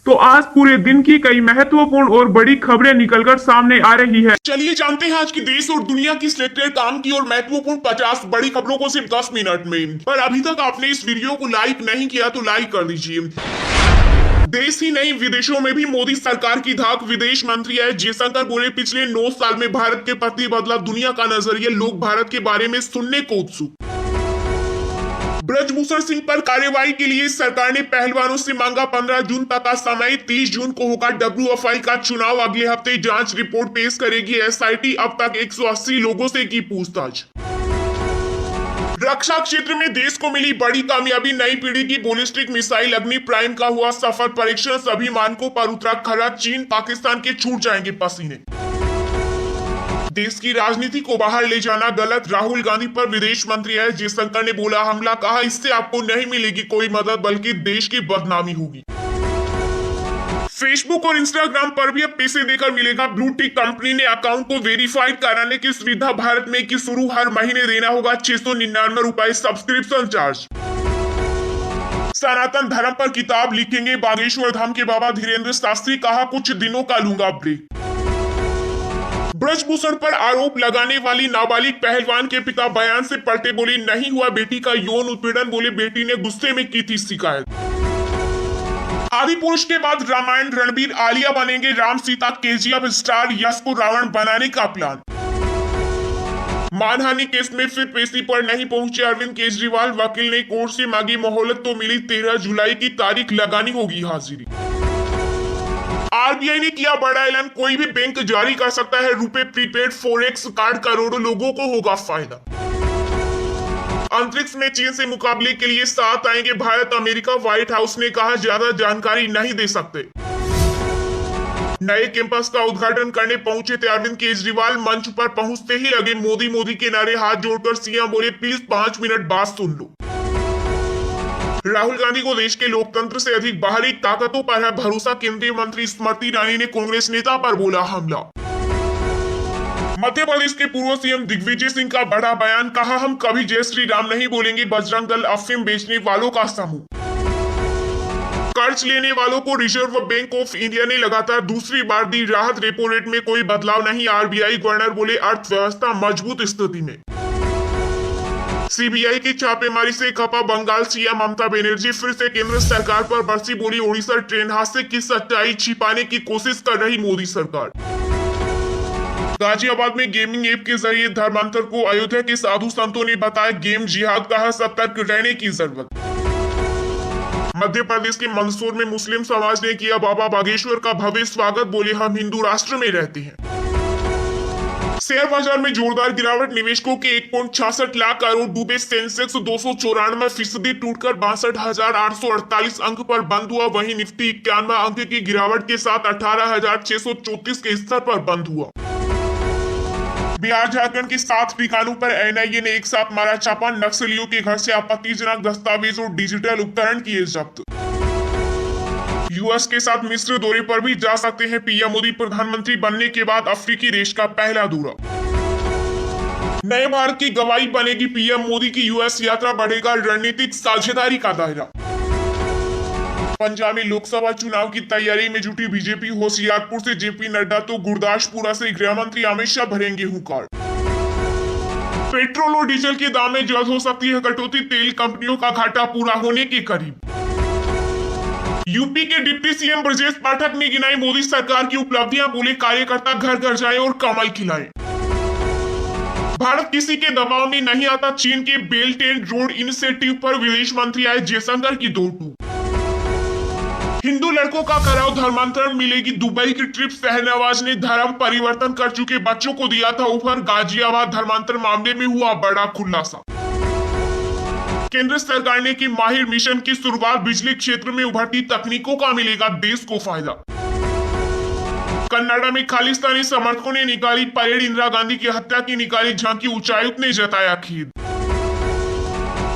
तो आज पूरे दिन की कई महत्वपूर्ण और बड़ी खबरें निकलकर सामने आ रही है। चलिए जानते हैं आज की देश और दुनिया की सिलेक्टेड काम की और महत्वपूर्ण 50 बड़ी खबरों को सिर्फ 10 मिनट में। पर अभी तक आपने इस वीडियो को लाइक नहीं किया तो लाइक कर दीजिए। देश ही नहीं विदेशों में भी मोदी सरकार की धाक। विदेश मंत्री एस जयशंकर बोले, पिछले 9 साल में भारत के प्रति बदला दुनिया का नजरिया, लोग भारत के बारे में सुनने को उत्सुक। ब्रजभूषण सिंह पर कार्रवाई के लिए सरकार ने पहलवानों से मांगा 15 जून तक का समय। 30 जून को होगा WFI का चुनाव। अगले हफ्ते जांच रिपोर्ट पेश करेगी SIT। अब तक 180 लोगों से की पूछताछ। रक्षा क्षेत्र में देश को मिली बड़ी कामयाबी, नई पीढ़ी की बैलिस्टिक मिसाइल अग्नि प्राइम का हुआ सफल परीक्षण। सभी मानकों पर उतरा खरा। चीन पाकिस्तान के छूट जाएंगे पसीने। देश की राजनीति को बाहर ले जाना गलत, राहुल गांधी पर विदेश मंत्री एस जयशंकर ने बोला हमला। कहा, इससे आपको नहीं मिलेगी कोई मदद बल्कि देश की बदनामी होगी। फेसबुक और इंस्टाग्राम पर भी अब पैसे देकर मिलेगा। ब्लू टिक कंपनी ने अकाउंट को वेरीफाइड कराने की सुविधा भारत में की शुरू। हर महीने देना होगा 699 रुपए सब्सक्रिप्शन चार्ज। सनातन धर्म पर किताब लिखेंगे बागेश्वर धाम के बाबा धीरेन्द्र शास्त्री। कहा, कुछ दिनों का लूंगा ब्रेक। ब्रजभूषण पर आरोप लगाने वाली नाबालिग पहलवान के पिता बयान से पलटे, बोली नहीं हुआ बेटी का यौन उत्पीड़न। बोले बेटी ने गुस्से में की थी शिकायत। आदि पुरुष के बाद रामायण रणबीर आलिया बनेंगे राम सीता। KGF स्टार यश को रावण बनाने का प्लान। मानहानि केस में फिर पेशी पर नहीं पहुंचे अरविंद केजरीवाल। वकील ने कोर्ट से मांगी मोहलत तो मिली। 13 जुलाई की तारीख लगानी होगी हाजिरी। RBI ने किया बड़ा ऐलान, कोई भी बैंक जारी कर सकता है रुपए प्रीपेड फॉरेक्स कार्ड। करोड़ों लोगों को होगा फायदा। अंतरिक्ष में चीन से मुकाबले के लिए साथ आएंगे भारत अमेरिका। व्हाइट हाउस ने कहा ज्यादा जानकारी नहीं दे सकते। नए कैंपस का उद्घाटन करने पहुंचे थे अरविंद केजरीवाल। मंच पर पहुंचते ही लगे मोदी मोदी के नारे। हाथ जोड़कर सीएम बोले प्लीज 5 मिनट बात सुन लो। राहुल गांधी को देश के लोकतंत्र से अधिक बाहरी ताकतों पर है भरोसा। केंद्रीय मंत्री स्मृति ईरानी ने कांग्रेस नेता पर बोला हमला। मध्य प्रदेश के पूर्व CM दिग्विजय सिंह का बड़ा बयान। कहा, हम कभी जय श्री राम नहीं बोलेंगे। बजरंग दल अफीम बेचने वालों का समूह। कर्ज लेने वालों को रिजर्व बैंक ऑफ इंडिया ने लगातार दूसरी बार दी राहत। रेपो रेट में कोई बदलाव नहीं। RBI गवर्नर बोले अर्थव्यवस्था मजबूत स्थिति में। CBI की छापेमारी से खपा बंगाल CM ममता बनर्जी। फिर से केंद्र सरकार पर बरसी, बोली ओडिशा ट्रेन हादसे की सच्चाई छिपाने की कोशिश कर रही मोदी सरकार। गाजियाबाद में गेमिंग ऐप के जरिए धर्मांतर को अयोध्या के साधु संतों ने बताया गेम जिहाद। कहा, सतर्क रहने की जरूरत। मध्य प्रदेश के मंदसौर में मुस्लिम समाज ने किया बाबा बागेश्वर का भव्य स्वागत। बोले हम हिंदू राष्ट्र में रहते हैं। शेयर बाजार में जोरदार गिरावट, निवेशकों के 1.66 लाख करोड़ डूबे। सेंसेक्स 294% टूटकर 62,848 अंक पर बंद हुआ। वहीं निफ्टी 91 अंक की गिरावट के साथ 18,634 के स्तर पर बंद हुआ। बिहार झारखंड के 7 ठिकानों पर NIA ने एक साथ मारा छापा। नक्सलियों के घर से आपत्तिजनक दस्तावेज और डिजिटल उपकरण किए जब्त। US के साथ मिस्र दौरे पर भी जा सकते हैं PM मोदी। प्रधानमंत्री बनने के बाद अफ्रीकी देश का पहला दौरा। नए भारत की गवाही बनेगी PM मोदी की US यात्रा। बढ़ेगा रणनीतिक साझेदारी का दायरा। पंजाब में लोकसभा चुनाव की तैयारी में जुटी बीजेपी। होशियारपुर से JP नड्डा तो गुरदासपुरा से गृह मंत्री अमित शाह भरेंगे हुंकार। पेट्रोल और डीजल के दाम में जल्द हो सकती है कटौती। तेल कंपनियों का घाटा पूरा होने के करीब। यूपी के डिप्टी CM ब्रजेश पाठक ने गिनाई मोदी सरकार की उपलब्धियां। बोले कार्यकर्ता घर घर जाए और कमल खिलाए। भारत किसी के दबाव में नहीं आता। चीन के बेल्ट एंड रोड इनिशिएटिव पर विदेश मंत्री एस जयशंकर की दो टूक। हिंदू लड़कों का कराओ धर्मांतरण, मिलेगी दुबई की ट्रिप। शहनवाज ने धर्म परिवर्तन कर चुके बच्चों को दिया था ऑफर। गाजियाबाद धर्मांतरण मामले में हुआ बड़ा खुलासा। केंद्र सरकार ने की माहिर मिशन की शुरुआत। बिजली क्षेत्र में उभरती तकनीकों का मिलेगा देश को फायदा। कन्नाडा में खालिस्तानी समर्थकों ने निकाली परेड। इंदिरा गांधी की हत्या की निकाली झांकी। उच्चायुक्त ने जताया खेद।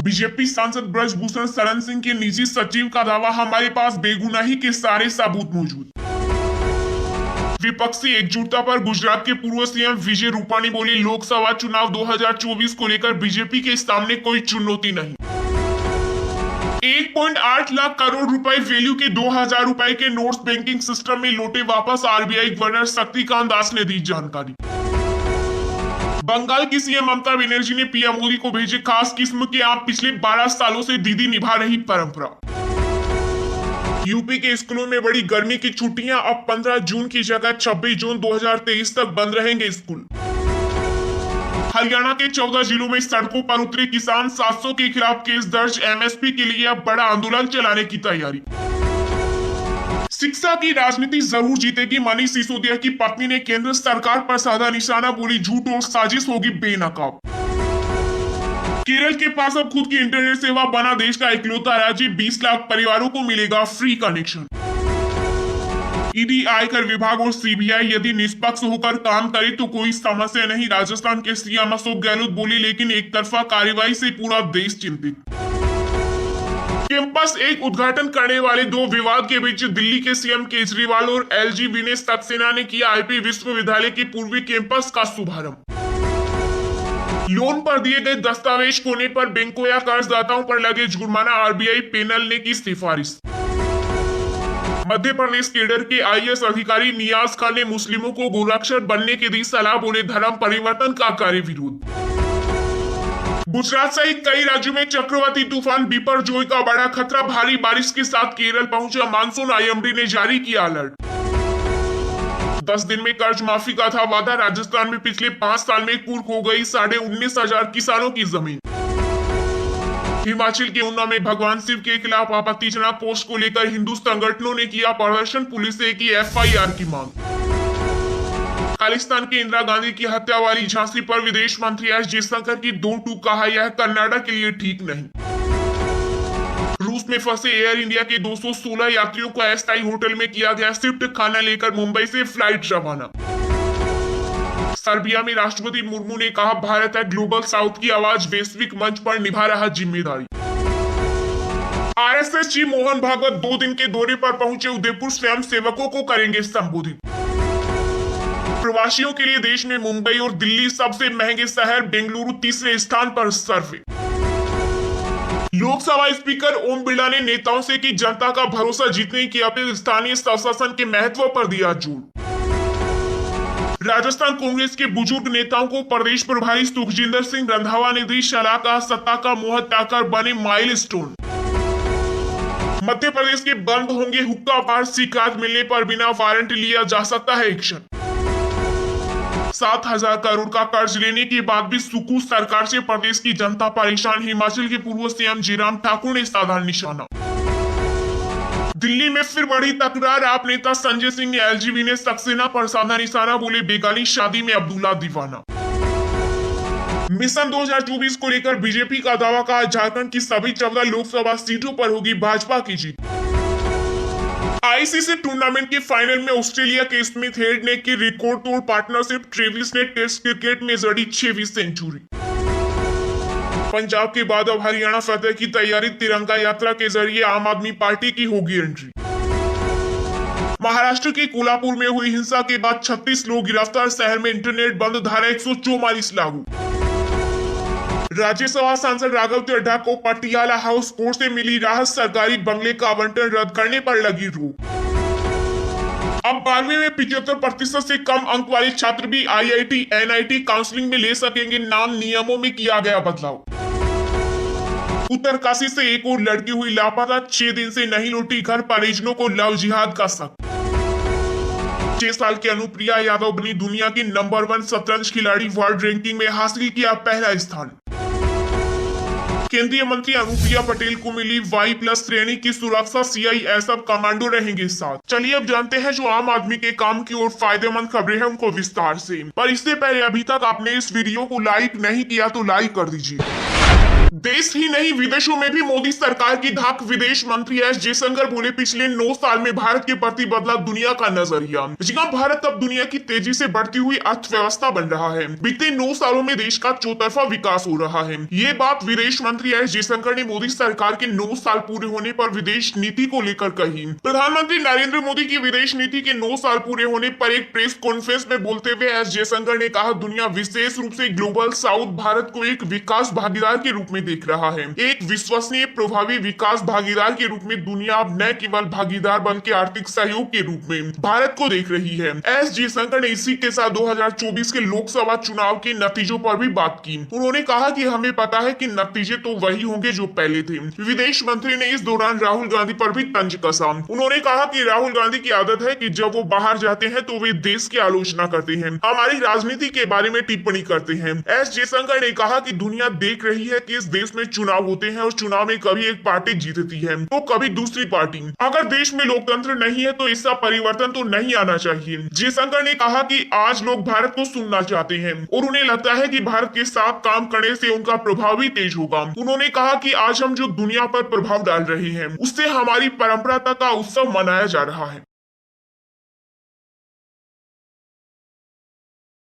बीजेपी सांसद ब्रजभूषण शरण सिंह के निजी सचिव का दावा, हमारे पास बेगुनाही के सारे सबूत मौजूद। विपक्षी एकजुटता पर गुजरात के पूर्व CM विजय रूपाणी बोली, लोकसभा चुनाव 2024 को लेकर बीजेपी के सामने कोई चुनौती नहीं। 1.8 लाख करोड़ रुपए वैल्यू के 2000 रुपए के नोट्स बैंकिंग सिस्टम में लौटे वापस, आरबीआई गवर्नर शक्तिकांत दास ने दी जानकारी। बंगाल की सीएम ममता बनर्जी ने पीएम मोदी को भेजे खास किस्म के आम, पिछले 12 सालों से दीदी निभा रही परंपरा। यूपी के स्कूलों में बड़ी गर्मी की छुट्टियां, अब 15 जून की जगह 26 जून 2023 तक बंद रहेंगे स्कूल। हरियाणा के 14 जिलों में सड़कों पर उतरे किसान, 700 के खिलाफ केस दर्ज, एमएसपी के लिए अब बड़ा आंदोलन चलाने की तैयारी। शिक्षा की राजनीति जरूर जीतेगी, मनीष सिसोदिया की पत्नी ने केंद्र सरकार पर साधा निशाना, बोली झूठ और साजिश होगी बेनकाब। केरल के पास अब खुद की इंटरनेट सेवा बना देश का इकलौता राज्य, 20 लाख परिवारों को मिलेगा फ्री कनेक्शन। ईडी, आयकर विभाग और सीबीआई यदि निष्पक्ष होकर काम करे तो कोई समस्या नहीं, राजस्थान के सीएम अशोक गहलोत बोले, लेकिन एक तरफा कार्रवाई से पूरा देश चिंतित। कैंपस एक उद्घाटन करने वाले दो विवाद के बीच दिल्ली के सीएम केजरीवाल और एलजी विनेश सक्सेना ने किया आईपी विश्वविद्यालय के पूर्वी कैंपस का शुभारंभ। लोन पर दिए गए दस्तावेज खोने पर बैंकों या कर्जदाताओं पर लगे जुर्माना, आरबीआई पैनल ने की सिफारिश। मध्य प्रदेश केडर के आईएएस अधिकारी नियाज खान ने मुस्लिमों को गोरक्षक बनने की दी सलाह, बोले धर्म परिवर्तन का करे विरोध। गुजरात सहित कई राज्यों में चक्रवाती तूफान बिपरजॉय का बड़ा खतरा, भारी बारिश के साथ केरल पहुंचा मानसून, आईएमडी ने जारी किया अलर्ट। 10 दिन में कर्ज माफी का था वादा, राजस्थान में पिछले 5 साल में कुल खो गई 19,500 किसानों की जमीन। हिमाचल के ऊना में भगवान शिव के खिलाफ आपत्तिजनक पोस्ट को लेकर हिंदू संगठनों ने किया प्रदर्शन, पुलिस से की एफआईआर की मांग। खालिस्तान के इंदिरा गांधी की हत्या वाली झांसी पर विदेश मंत्री एस जयशंकर की दो टूक, कहा यह कर्नाटक के लिए ठीक नहीं। रूस में फंसे एयर इंडिया के 216 यात्रियों को अस्थायी होटल में किया गया शिफ्ट, खाना लेकर मुंबई से फ्लाइट रवाना। सर्बिया में राष्ट्रपति मुर्मू ने कहा भारत है ग्लोबल साउथ की आवाज, वैश्विक मंच पर निभा रहा जिम्मेदारी। आरएसएस चीफ मोहन भागवत 2 दिन के दौरे पर पहुंचे उदयपुर, स्वयं सेवकों को करेंगे संबोधित। प्रवासियों के लिए देश में मुंबई और दिल्ली सबसे महंगे शहर, बेंगलुरु तीसरे स्थान पर सर्वे। लोकसभा स्पीकर ओम बिरला ने नेताओं से की जनता का भरोसा जीतने की अपील, स्थानीय स्वशासन के महत्व पर दिया जोर। राजस्थान कांग्रेस के बुजुर्ग नेताओं को प्रदेश प्रभारी सुखजिंदर सिंह रंधावा ने दी सलाह, का सत्ता का मोह त्यागकर बने माइलस्टोन। मध्य प्रदेश के बंद होंगे हुक्का बार, शिकायत मिलने पर बिना वारंट लिया जा सकता है एक्शन। 7,000 करोड़ का कर्ज लेने के बाद भी सुकू सरकार से प्रदेश की जनता परेशान, हिमाचल के पूर्व सीएम जयराम ठाकुर ने साधा निशाना। दिल्ली में फिर बड़ी तकरार, आप नेता संजय सिंह ने एलजी विनेश सक्सेना पर साधा निशाना, बोले बेगानी शादी में अब्दुल्ला दीवाना। मिशन 2024 को लेकर बीजेपी का दावा, कहा झारखंड की सभी 14 लोकसभा सीटों पर होगी भाजपा की जीत। आईसीसी टूर्नामेंट के फाइनल में ऑस्ट्रेलिया के स्मिथ हेड ने की रिकॉर्ड तोड़ पार्टनरशिप, ट्रेविस ने टेस्ट क्रिकेट में जड़ी 6वीं सेंचुरी। पंजाब के बाद अब हरियाणा फतेह की तैयारी, तिरंगा यात्रा के जरिए आम आदमी पार्टी की होगी एंट्री। महाराष्ट्र के कोल्हापुर में हुई हिंसा के बाद 36 लोग गिरफ्तार, शहर में इंटरनेट बंद, धारा 144 लागू। राज्यसभा सांसद राघव चड्ढा को पटियाला हाउस कोर्ट से मिली राहत, सरकारी बंगले का आवंटन रद्द करने पर लगी रोक। अब 12वीं में 75% से कम अंक वाले छात्र भी आईआईटी एनआईटी काउंसलिंग में ले सकेंगे नाम, नियमों में किया गया बदलाव। उत्तरकाशी से एक और लड़की हुई लापता, 6 दिन से नहीं लौटी घर, परिजनों को लव जिहाद का शक। 6 साल की अनुप्रिया यादव बनी दुनिया की नंबर 1 शतरंज खिलाड़ी, वर्ल्ड रैंकिंग में हासिल किया पहला स्थान। केंद्रीय मंत्री अनुप्रिया पटेल को मिली Y+ श्रेणी की सुरक्षा, सीआईएसएफ कमांडो रहेंगे साथ। चलिए अब जानते हैं जो आम आदमी के काम की और फायदेमंद खबरें हैं उनको विस्तार से। पर इससे पहले अभी तक आपने इस वीडियो को लाइक नहीं किया तो लाइक कर दीजिए। देश ही नहीं विदेशों में भी मोदी सरकार की धाक, विदेश मंत्री एस जयशंकर बोले पिछले 9 साल में भारत के प्रति बदला दुनिया का नजरिया। जी हां, भारत अब दुनिया की तेजी से बढ़ती हुई अर्थव्यवस्था बन रहा है। बीते 9 सालों में देश का चौतरफा विकास हो रहा है। ये बात विदेश मंत्री एस जयशंकर ने मोदी सरकार के 9 साल पूरे होने पर विदेश नीति को लेकर कही। प्रधानमंत्री नरेंद्र मोदी की विदेश नीति के 9 साल पूरे होने पर एक प्रेस कॉन्फ्रेंस में बोलते हुए एस जयशंकर ने कहा दुनिया विशेष रूप से ग्लोबल साउथ भारत को एक विकास भागीदार के रूप में देख रहा है। एक विश्वसनीय प्रभावी विकास भागीदार के रूप में दुनिया अब न केवल भागीदार बन के आर्थिक सहयोग के रूप में भारत को देख रही है। एस जयशंकर ने इसी के साथ 2024 के लोकसभा चुनाव के नतीजों पर भी बात की। उन्होंने कहा कि हमें पता है कि नतीजे तो वही होंगे जो पहले थे। विदेश मंत्री ने इस दौरान राहुल गांधी पर भी तंज कसा। उन्होंने कहा कि राहुल गांधी की आदत है कि जब वो बाहर जाते हैं तो वे देश की आलोचना करते हैं, हमारी राजनीति के बारे में टिप्पणी करते हैं। एस जयशंकर ने कहा कि दुनिया देख रही है कि इस देश में चुनाव होते हैं और चुनाव में कभी एक पार्टी जीतती है तो कभी दूसरी पार्टी। अगर देश में लोकतंत्र नहीं है तो इसका परिवर्तन तो नहीं आना चाहिए। जयशंकर ने कहा कि आज लोग भारत को सुनना चाहते हैं और उन्हें लगता है कि भारत के साथ काम करने से उनका प्रभाव भी तेज होगा। उन्होंने कहा कि आज हम जो दुनिया पर प्रभाव डाल रहे हैं उससे हमारी परंपरा का उत्सव मनाया जा रहा है।